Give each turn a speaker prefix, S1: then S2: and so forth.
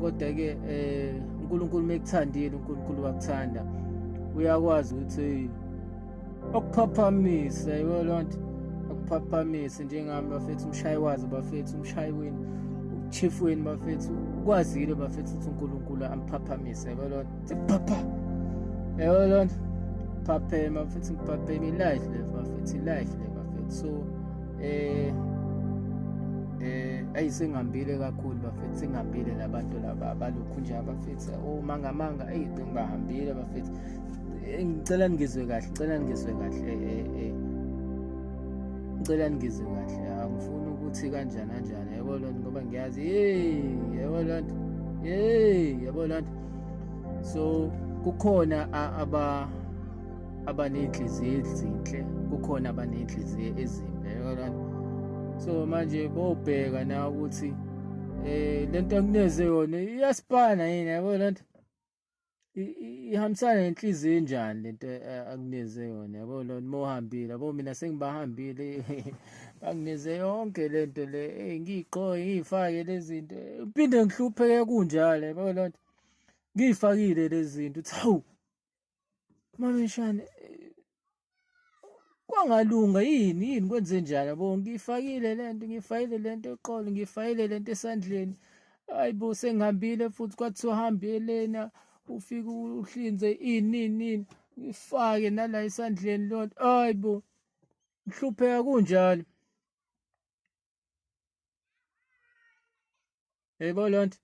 S1: kodwa-ke uNkulunkulu mekuthandile, uNkulunkulu wakuthanda, uyakwazi ukuthi okuphaphamise, yabo loo nto, okuphaphamise njengami bafethu, umshayi wazo bafethu, umshayi wenu, uchief wenu bafethu, ukwazile bafethu ukuthi uNkulunkulu amphaphamise, yabo loo nto, phapha, yabo loo nto, phaphema bafethu, ngiphaphema i-life le bafethu, i-life le bafethu. So ayisengihambile kakhulu bafethu, sengihambile labantu laba balokhu nje abafethu, mangamanga ngibahambile bafethu. Ngicela ngizwe kahle, ngicela ngizwe kahle, ngicela ngizwe kahle, angifuni ukuthi kanjani kanjani, yabo loo nto, ngoba ngiyazi yabo loo nto, yabo loo nto. So kukhona abaney'nhliziyo ezinhle, kukhona abaney'nhliziyo ezimbi, yabo loo nto. So manje bobheka na ukuthi lento akuneze yona iyasipana yini, yabo loo nto, ihambisana nenhliziyo enjani lento akuneze yona, yabo loo nto. Uma uhambile, yabo mina sengibahambile bangineze yonke lento le, ngiyigqoke ngiy'fake lezi zinto, uphinde ngihlupheke kunjalo, yabo loo nto, ngiy'fakile lezi zinto uthi hawu mameshane, kwangalunga yini kwenze njani, yabo ngiyifakile lento, ngiyifakile lento eqolo, ngiyifakile lento esandleni, hayi bo sengihambile futhi kwathiwa hambe lena ufike uhlinze ini ngifake nala esandleni loo nto, hayi bo ngihlupheka kunjalo, yebo loo nto.